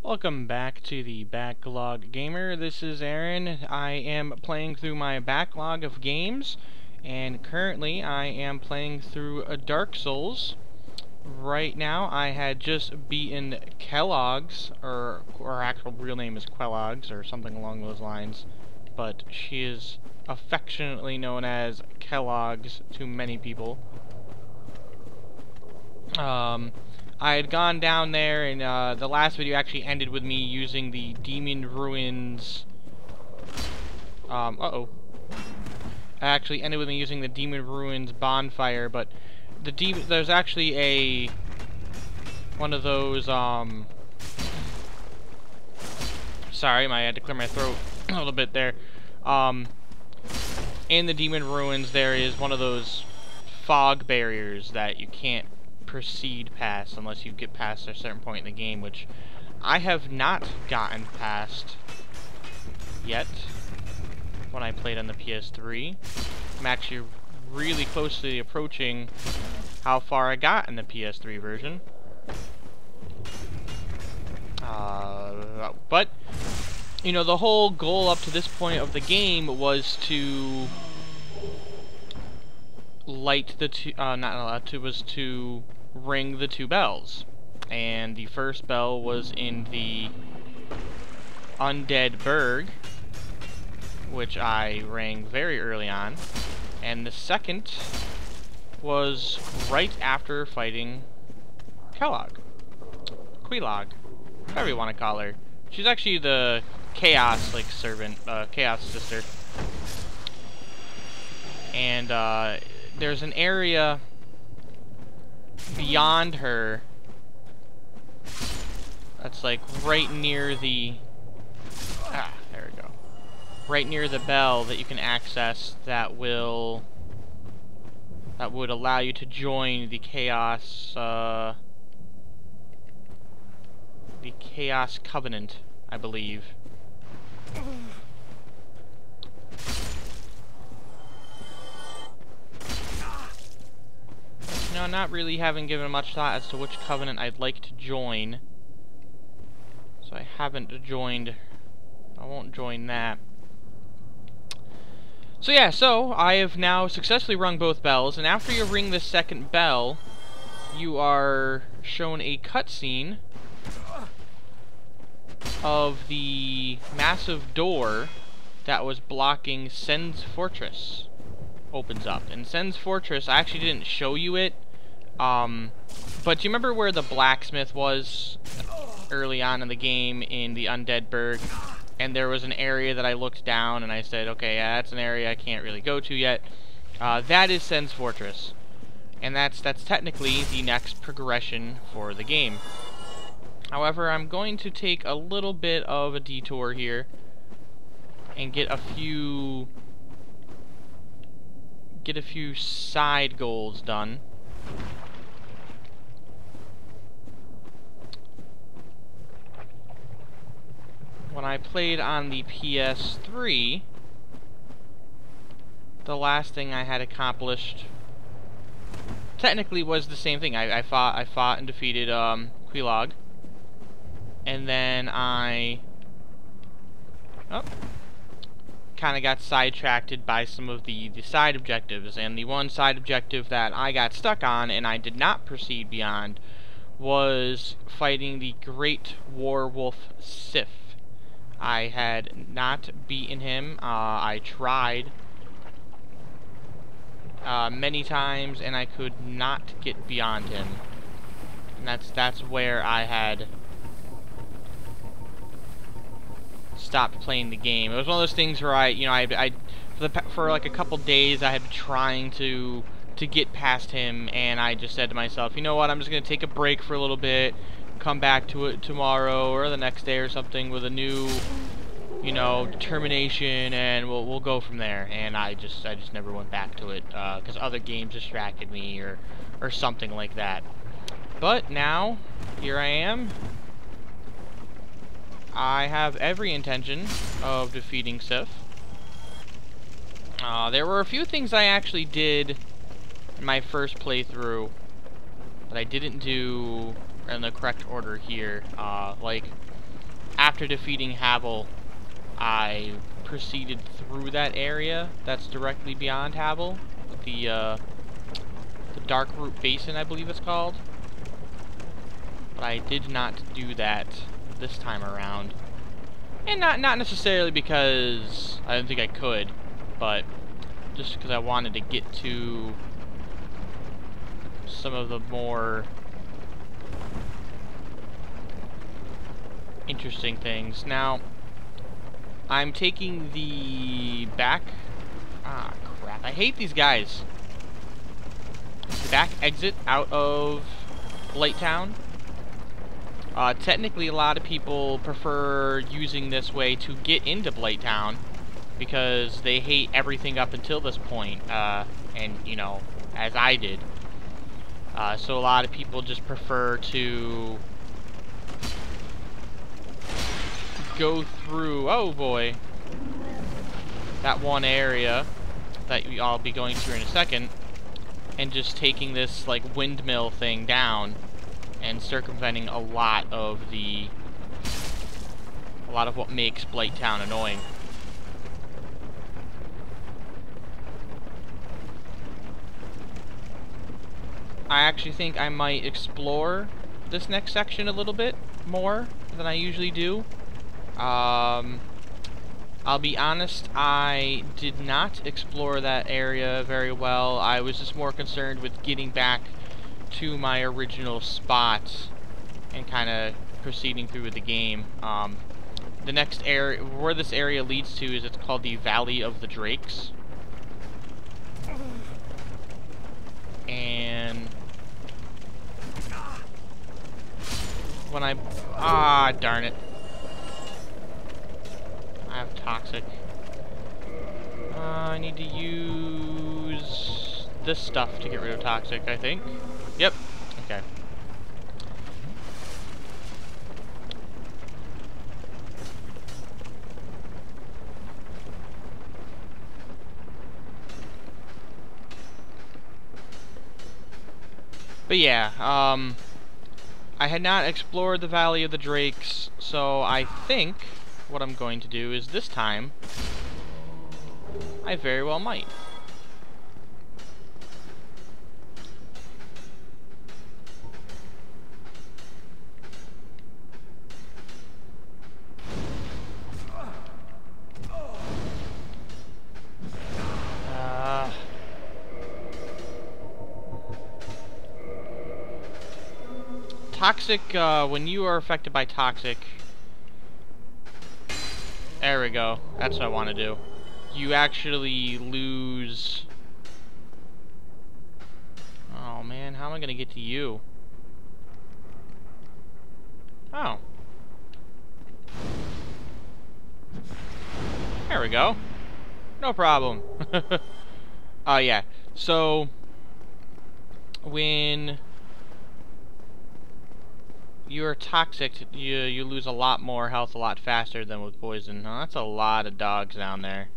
Welcome back to the Backlog Gamer. This is Aaron. I am playing through my backlog of games, and currently I am playing through a Dark Souls. Right now I had just beaten Kellogg's, or her actual real name is Quellogg's, or something along those lines, but she is affectionately known as Kellogg's to many people. I had gone down there, and the last video actually ended with me using the Demon Ruins. Actually ended with me using the Demon Ruins bonfire, but there's actually one of those. Sorry, I had to clear my throat a little bit there. In the Demon Ruins, there is one of those fog barriers that you can't proceed past unless you get past a certain point in the game, which I have not gotten past yet when I played on the PS3. I'm actually really closely approaching how far I got in the PS3 version. But you know, the whole goal up to this point of the game was to light the to ring the two bells, and the first bell was in the Undead Burg, which I rang very early on, and the second was right after fighting Quelaag, whatever you want to call her. She's actually the Chaos servant, Chaos sister, and there's an area beyond her that's like right near the there we go, right near the bell that you can access that would allow you to join the Chaos Covenant, I believe. No, not really having given much thought as to which covenant I'd like to join. So I haven't joined. I won't join that. So yeah, so I have now successfully rung both bells, and after you ring the second bell, you are shown a cutscene of the massive door that was blocking Sen's Fortress opens up. And Sen's Fortress, I actually didn't show you it, but do you remember where the blacksmith was early on in the game in the Undead Burg? And there was an area that I looked down and I said, okay, yeah, that's an area I can't really go to yet. That is Sen's Fortress, and that's technically the next progression for the game. However, I'm going to take a little bit of a detour here and get a few side goals done. When I played on the PS3, the last thing I had accomplished technically was the same thing. I fought and defeated Quelaag, and then I kind of got sidetracked by some of the side objectives, and the one side objective that I got stuck on and I did not proceed beyond was fighting the Great Warwolf Sif. I had not beaten him. I tried many times and I could not get beyond him, and that's where I had stopped playing the game. It was one of those things where for like a couple days I had been trying to get past him, and I just said to myself, you know what, I'm just gonna take a break for a little bit, come back to it tomorrow or the next day or something with a new, you know, determination, and we'll go from there. And I just never went back to it because other games distracted me or something like that. But now here I am. I have every intention of defeating Sif. There were a few things I actually did in my first playthrough that I didn't do in the correct order here. Like, after defeating Havel, I proceeded through that area that's directly beyond Havel, the Dark Root Basin, I believe it's called. But I did not do that this time around. And not necessarily because I didn't think I could, but just because I wanted to get to some of the more interesting things. Now, I'm taking the back... Ah, crap. I hate these guys. The back exit out of Blighttown. Technically, a lot of people prefer using this way to get into Blighttown because they hate everything up until this point, and, you know, as I did. So a lot of people just prefer to go through, oh boy, that one area that I'll be going through in a second, and just taking this, like, windmill thing down and circumventing a lot of what makes Blighttown annoying. I actually think I might explore this next section a little bit more than I usually do. I'll be honest, I did not explore that area very well. I was just more concerned with getting back to my original spot and kind of proceeding through with the game. The next area, where this area leads to, is it's called the Valley of the Drakes. And when ah, darn it. I have toxic. I need to use this stuff to get rid of toxic, I think. Yep. Okay. But yeah, I had not explored the Valley of the Drakes, so I think what I'm going to do is this time, I very well might. Toxic, when you are affected by toxic... There we go. That's what I want to do. You actually lose... Oh man, how am I going to get to you? Oh. There we go. No problem. Yeah. So, when you're toxic, you lose a lot more health a lot faster than with poison. Oh, that's a lot of dogs down there.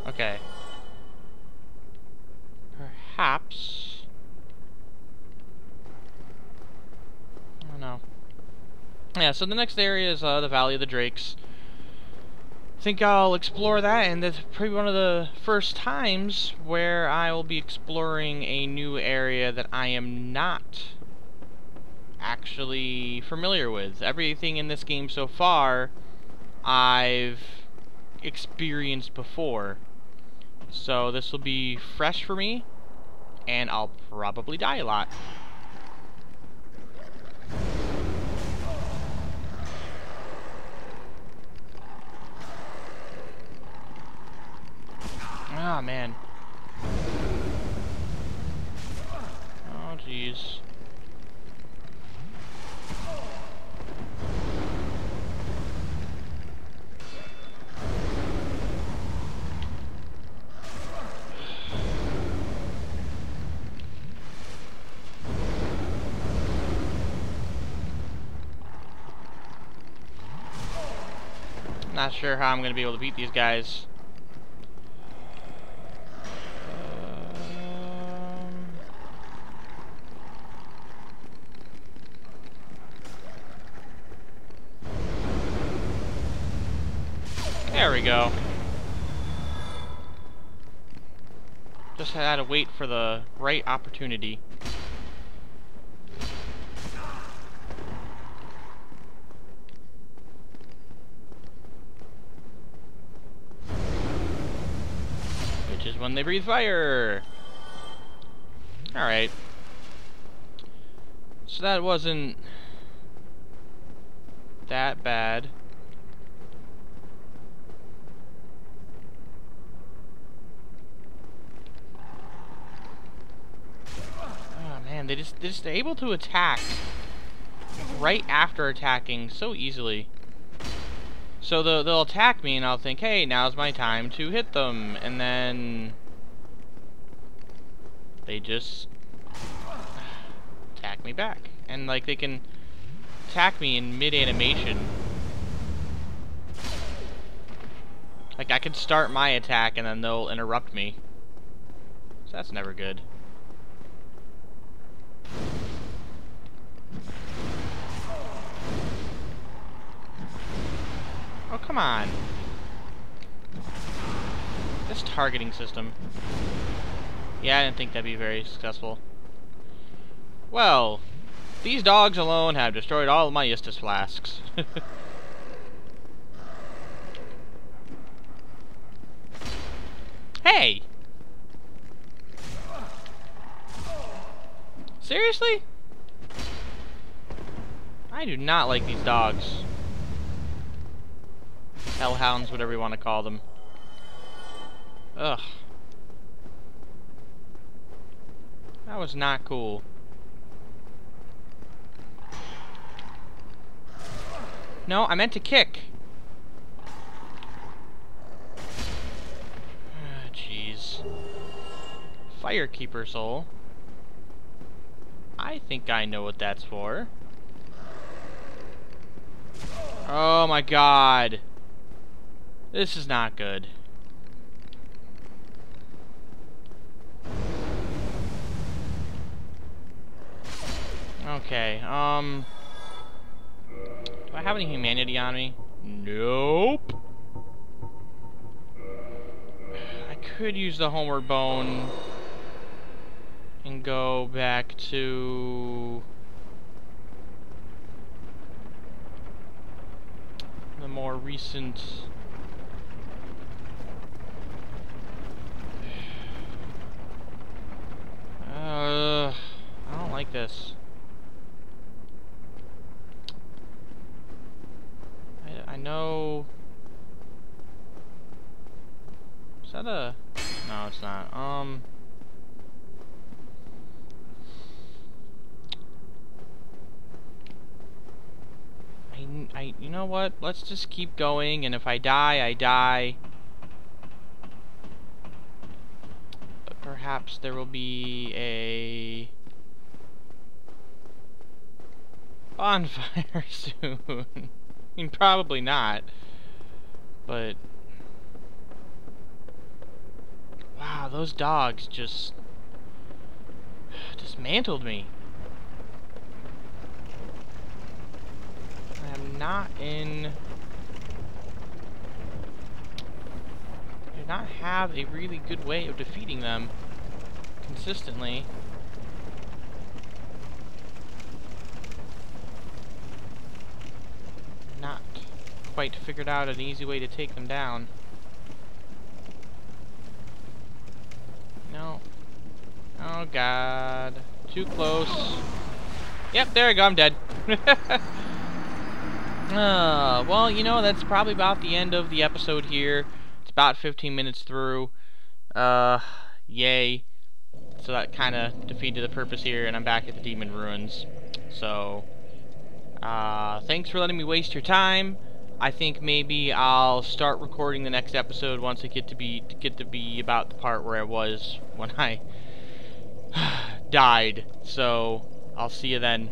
Okay. Perhaps... I don't know. Yeah, so the next area is the Valley of the Drakes. I think I'll explore that, and that's probably one of the first times where I will be exploring a new area that I am not actually familiar with. Everything in this game so far, I've experienced before. So this will be fresh for me, and I'll probably die a lot. Ah, man. Oh, jeez. Not sure how I'm gonna be able to beat these guys. There we go. Just had to wait for the right opportunity. Which is when they breathe fire. Alright. So that wasn't that bad. Man, they're just able to attack right after attacking so easily. So they'll attack me and I'll think, hey, now's my time to hit them, and then they just attack me back. And like they can attack me in mid-animation. Like I could start my attack and then they'll interrupt me. So that's never good. Oh, come on. This targeting system. Yeah, I didn't think that'd be very successful. Well, these dogs alone have destroyed all of my Istus flasks. Hey! Seriously? I do not like these dogs. Hellhounds, whatever you want to call them. Ugh. That was not cool. No, I meant to kick. Jeez. Firekeeper soul. I think I know what that's for. Oh my god. This is not good. Okay, do I have any humanity on me? Nope. I could use the homeward bone and go back to the more recent I don't like this. I know. Is that a? No, it's not. You know what? Let's just keep going, and if I die, I die. But perhaps there will be a bonfire soon. I mean, probably not. But wow, those dogs just dismantled me. I'm not in. I do not have a really good way of defeating them consistently. Not quite figured out an easy way to take them down. No. Oh god. Too close. Yep, there we go, I'm dead. Well, you know, that's probably about the end of the episode here. It's about 15 minutes through. Yay. So that kind of defeated the purpose here, and I'm back at the Demon Ruins. So, thanks for letting me waste your time. I think maybe I'll start recording the next episode once I get to be about the part where I was when I died. So, I'll see you then.